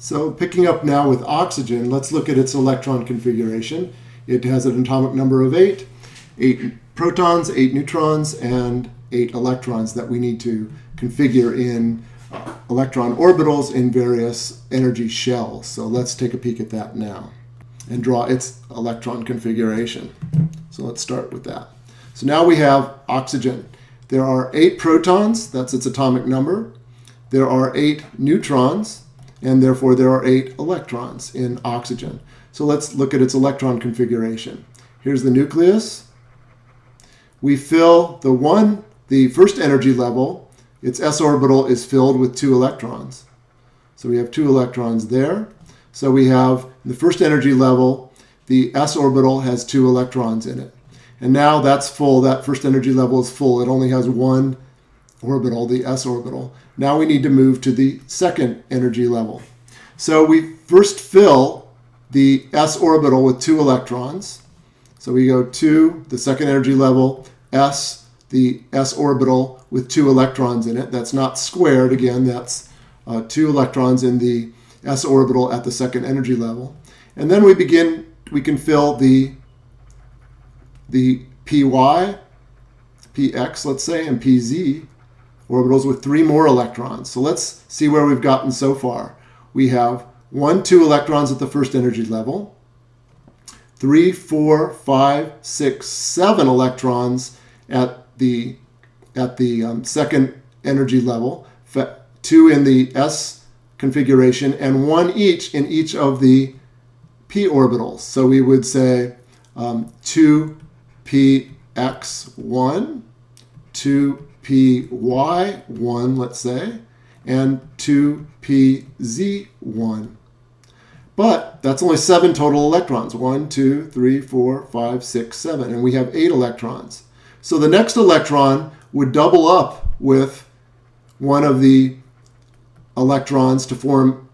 So picking up now with oxygen, let's look at its electron configuration. It has an atomic number of 8 protons, 8 neutrons, and 8 electrons that we need to configure in electron orbitals in various energy shells. So let's take a peek at that now and draw its electron configuration. So let's start with that. So now we have oxygen. There are 8 protons, that's its atomic number. There are 8 neutrons, and therefore there are 8 electrons in oxygen. So let's look at its electron configuration. Here's the nucleus. We fill the first energy level, its s orbital is filled with 2 electrons. So we have 2 electrons there. So we have the first energy level, the s orbital has 2 electrons in it. And now that's full, that first energy level is full. It only has 1 orbital, the s orbital. Now we need to move to the second energy level. So we first fill the s orbital with 2 electrons. So we go to the second energy level, s, the s orbital with 2 electrons in it. That's not squared, again, that's 2 electrons in the s orbital at the second energy level. And then we can fill the py, px, let's say, and pz orbitals with 3 more electrons. So let's see where we've gotten so far. We have 2 electrons at the first energy level, 3, 4, 5, 6, 7 electrons at the second energy level, 2 in the s configuration, and 1 each in each of the p orbitals. So we would say 2px1, 2py1, let's say, and 2pz1. But that's only 7 total electrons. 1, 2, 3, 4, 5, 6, 7. And we have 8 electrons. So the next electron would double up with one of the electrons to form,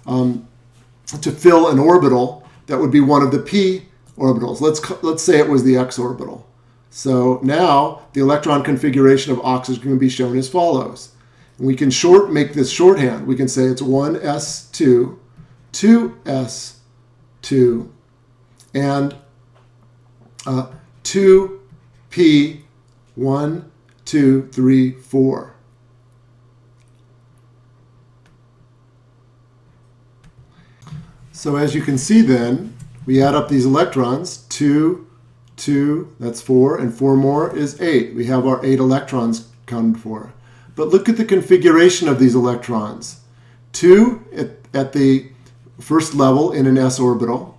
to fill an orbital that would be one of the p orbitals. Let's say it was the x orbital. So now the electron configuration of oxygen can be shown as follows. And we can make this shorthand. We can say it's 1s2, 2s2, and 2p1, 2, 3, 4. So as you can see then, we add up these electrons, 2, 2, that's 4, and 4 more is 8. We have our 8 electrons counted for. But look at the configuration of these electrons. 2 at the first level in an s orbital,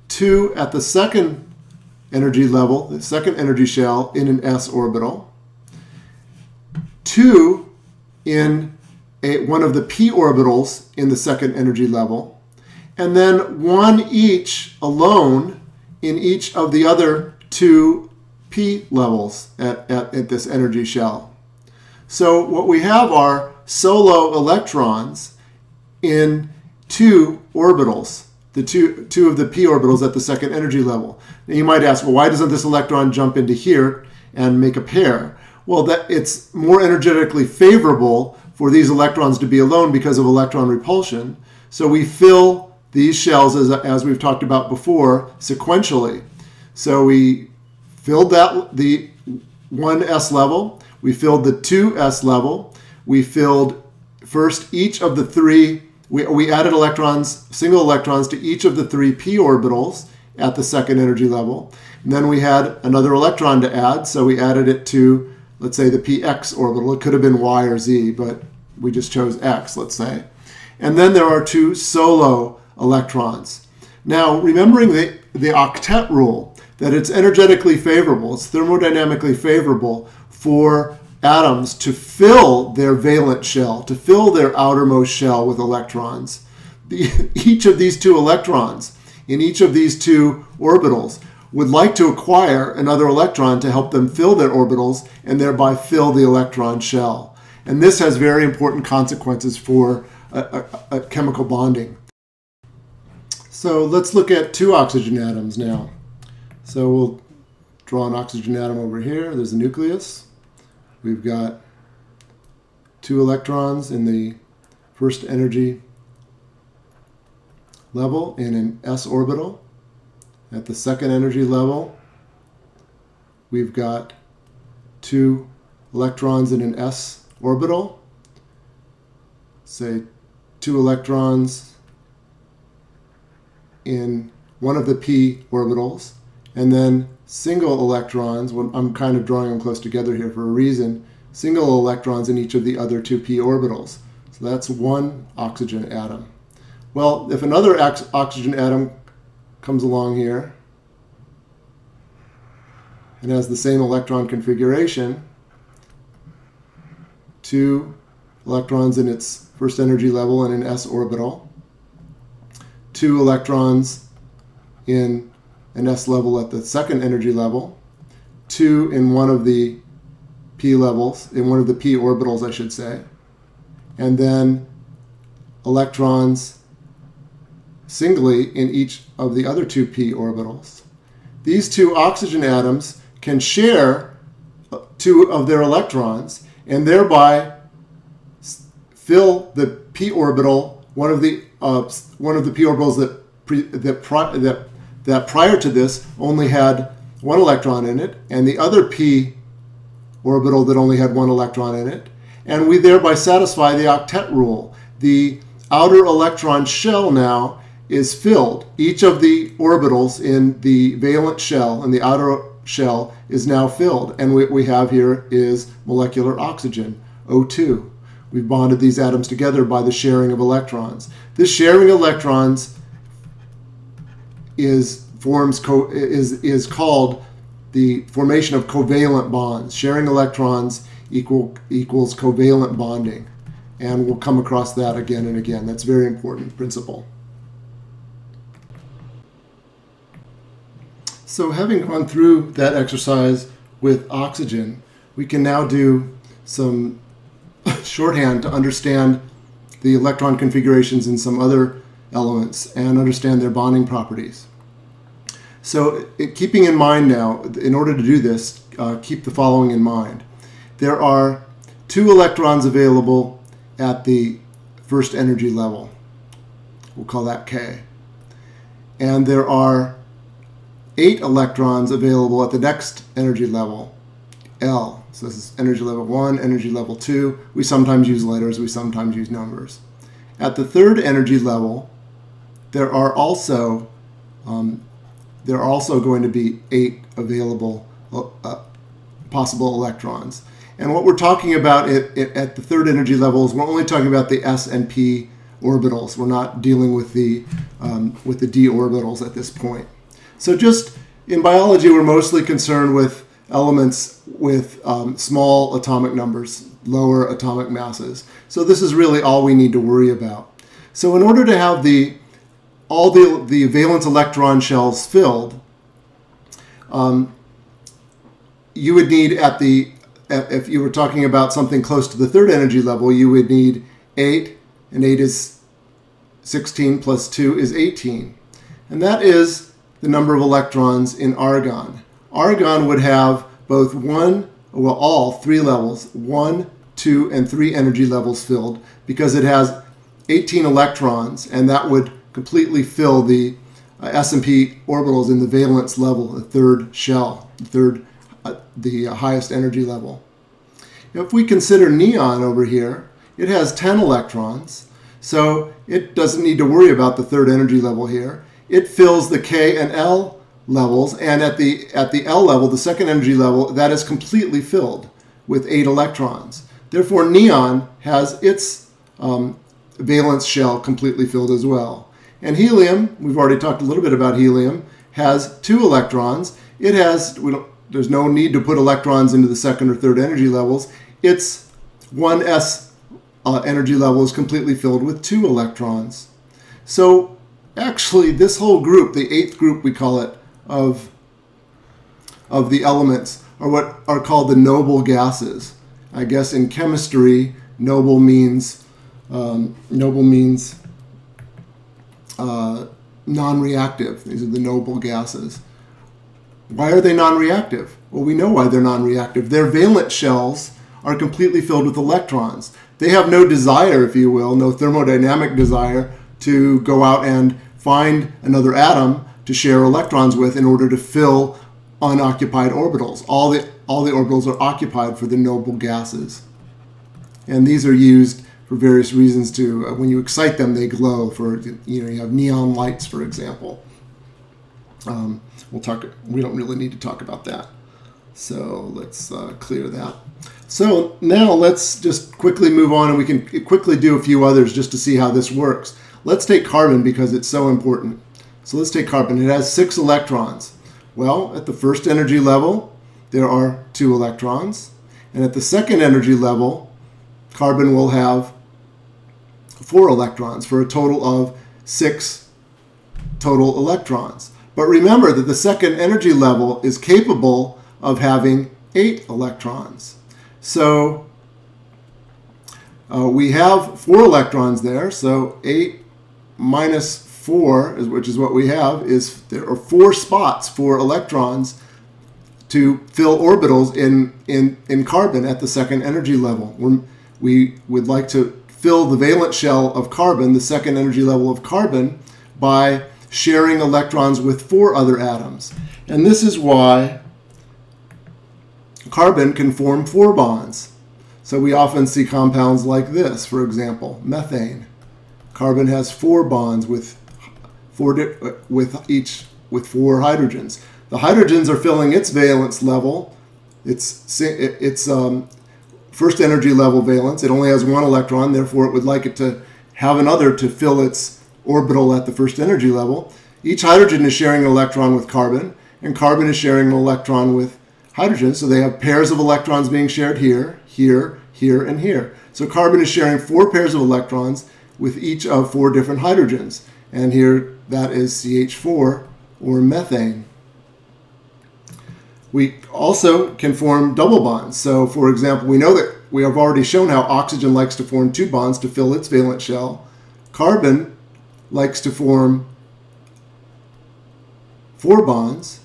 2 at the second energy level, the second energy shell in an s orbital, 2 in one of the p orbitals in the second energy level, and then 1 each alone in each of the other 2 p levels at this energy shell. So what we have are solo electrons in 2 orbitals, the two of the p orbitals at the second energy level. Now you might ask, well, why doesn't this electron jump into here and make a pair? Well, it's more energetically favorable for these electrons to be alone because of electron repulsion. So we fill these shells, as we've talked about before, sequentially. So we filled the 1s level, we filled the 2s level, we filled first each of the 3, we added electrons, single electrons to each of the 3 p orbitals at the second energy level. And then we had another electron to add, so we added it to, let's say, the px orbital. It could have been y or z, but we just chose x, let's say. And then there are 2 solo electrons. Now, remembering the octet rule, that it's energetically favorable, it's thermodynamically favorable for atoms to fill their valence shell, to fill their outermost shell with electrons. Each of these 2 electrons in each of these 2 orbitals would like to acquire another electron to help them fill their orbitals and thereby fill the electron shell. And this has very important consequences for a chemical bonding. So let's look at 2 oxygen atoms now. So we'll draw an oxygen atom over here. There's the nucleus. We've got 2 electrons in the first energy level in an s orbital. At the second energy level, we've got 2 electrons in an s orbital. Say 2 electrons in one of the p orbitals, and then single electrons, I'm kind of drawing them close together here for a reason, single electrons in each of the other 2 p orbitals. So that's 1 oxygen atom. Well, if another oxygen atom comes along here and has the same electron configuration, 2 electrons in its first energy level in an s orbital, 2 electrons in an s level at the second energy level, 2 in one of the p levels, in one of the p orbitals, I should say, and then electrons singly in each of the other 2 p orbitals. These 2 oxygen atoms can share 2 of their electrons and thereby fill the p orbital, one of the p orbitals that prior to this only had 1 electron in it, and the other p orbital that only had 1 electron in it, and we thereby satisfy the octet rule. The outer electron shell now is filled. Each of the orbitals in the valence shell and the outer shell is now filled, and what we have here is molecular oxygen, O2. We've bonded these atoms together by the sharing of electrons. This sharing of electrons is called the formation of covalent bonds. Sharing electrons equals covalent bonding, and we'll come across that again and again. That's a very important principle. So having gone through that exercise with oxygen, we can now do some shorthand to understand the electron configurations in some other elements and understand their bonding properties. So keeping in mind now, in order to do this, keep the following in mind. There are 2 electrons available at the first energy level. We'll call that K. And there are 8 electrons available at the next energy level, L. So this is energy level 1, energy level 2. We sometimes use letters, we sometimes use numbers. At the third energy level, there are also going to be 8 available possible electrons. And what we're talking about at the third energy level is we're only talking about the s and p orbitals. We're not dealing with the d orbitals at this point. So just in biology, we're mostly concerned with elements with small atomic numbers, lower atomic masses. So this is really all we need to worry about. So in order to have all the valence electron shells filled, you would need if you were talking about something close to the third energy level, you would need 8, and 8 is 16 plus 2 is 18. And that is the number of electrons in argon. Argon would have both all 3 levels, 1, 2, and 3 energy levels filled, because it has 18 electrons, and that would completely fill the s and p orbitals in the valence level, the third shell, the highest energy level. If we consider neon over here, it has 10 electrons, so it doesn't need to worry about the third energy level here. It fills the K and L levels, and at the L level, the second energy level, that is completely filled with 8 electrons. Therefore, neon has its valence shell completely filled as well. And helium, we've already talked a little bit about helium, has 2 electrons. There's no need to put electrons into the second or third energy levels. Its 1s energy level is completely filled with 2 electrons. So actually, this whole group, the 8th group we call it, of the elements, are what are called the noble gases. I guess in chemistry, noble means non-reactive. These are the noble gases. Why are they non-reactive? Well, we know why they're non-reactive. Their valence shells are completely filled with electrons. They have no desire, if you will, no thermodynamic desire to go out and find another atom to share electrons with in order to fill unoccupied orbitals. All the orbitals are occupied for the noble gases. And these are used for various reasons too. When you excite them, they glow. You have neon lights, for example. We don't really need to talk about that. So let's clear that. So now let's just quickly move on, and we can quickly do a few others just to see how this works. Let's take carbon because it's so important. So let's take carbon. It has 6 electrons. Well, at the first energy level, there are 2 electrons. And at the second energy level, carbon will have 4 electrons for a total of 6 total electrons. But remember that the second energy level is capable of having 8 electrons. So we have 4 electrons there. So 8 minus 4, which is what we have, is there are 4 spots for electrons to fill orbitals in carbon at the second energy level. We would like to fill the valence shell of carbon, the second energy level of carbon, by sharing electrons with 4 other atoms. And this is why carbon can form 4 bonds. So we often see compounds like this, for example, methane. Carbon has 4 bonds with 4 hydrogens. The hydrogens are filling its valence level. It's first energy level valence. It only has 1 electron, therefore it would like it to have another to fill its orbital at the first energy level. Each hydrogen is sharing an electron with carbon, and carbon is sharing an electron with hydrogen. So they have pairs of electrons being shared here, here, here, and here. So carbon is sharing 4 pairs of electrons with each of 4 different hydrogens. And here that is CH4, or methane. We also can form double bonds. So for example, we know that we have already shown how oxygen likes to form 2 bonds to fill its valence shell. Carbon likes to form 4 bonds.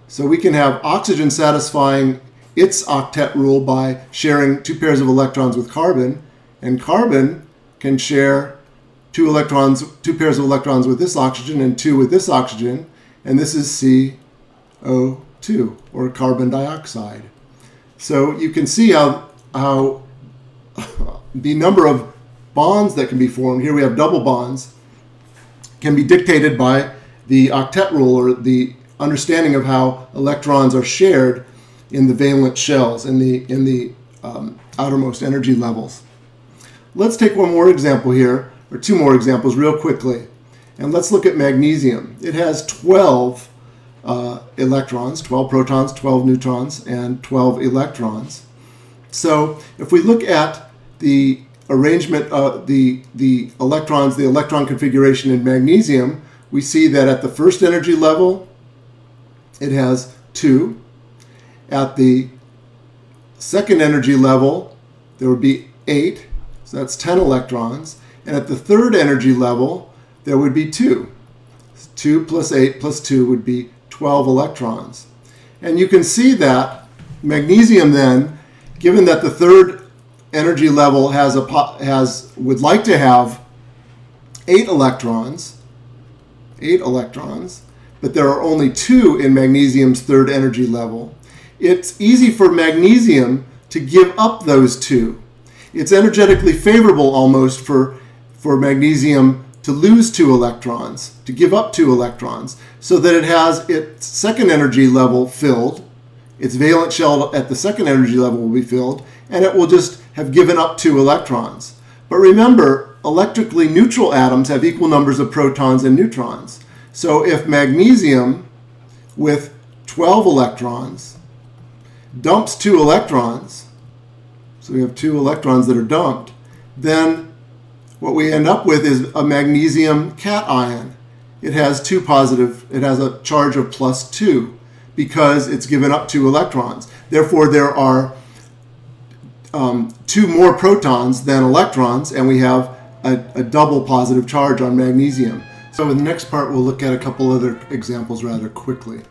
So we can have oxygen satisfying its octet rule by sharing 2 pairs of electrons with carbon, and carbon can share 2 pairs of electrons with this oxygen and 2 with this oxygen, and this is CO2, or carbon dioxide. So you can see how the number of bonds that can be formed, here we have double bonds, can be dictated by the octet rule, or the understanding of how electrons are shared in the valence shells, in the outermost energy levels. Let's take one more example here, or 2 more examples real quickly. And let's look at magnesium. It has 12 electrons, 12 protons, 12 neutrons, and 12 electrons. So if we look at the arrangement of the electrons, the electron configuration in magnesium, we see that at the first energy level, it has 2. At the second energy level, there would be 8, so that's 10 electrons. And at the third energy level, there would be 2. 2 plus 8 plus 2 would be 12 electrons. And you can see that magnesium then, given that the third energy level would like to have 8 electrons, but there are only 2 in magnesium's third energy level, it's easy for magnesium to give up those 2. It's energetically favorable almost for magnesium to lose 2 electrons, to give up 2 electrons, so that it has its second energy level filled, its valence shell at the second energy level will be filled, and it will just have given up 2 electrons. But remember, electrically neutral atoms have equal numbers of protons and neutrons. So if magnesium with 12 electrons dumps 2 electrons, so we have 2 electrons that are dumped, then what we end up with is a magnesium cation. It has it has a charge of +2 because it's given up 2 electrons. Therefore, there are 2 more protons than electrons, and we have a double positive charge on magnesium. So in the next part, we'll look at a couple other examples rather quickly.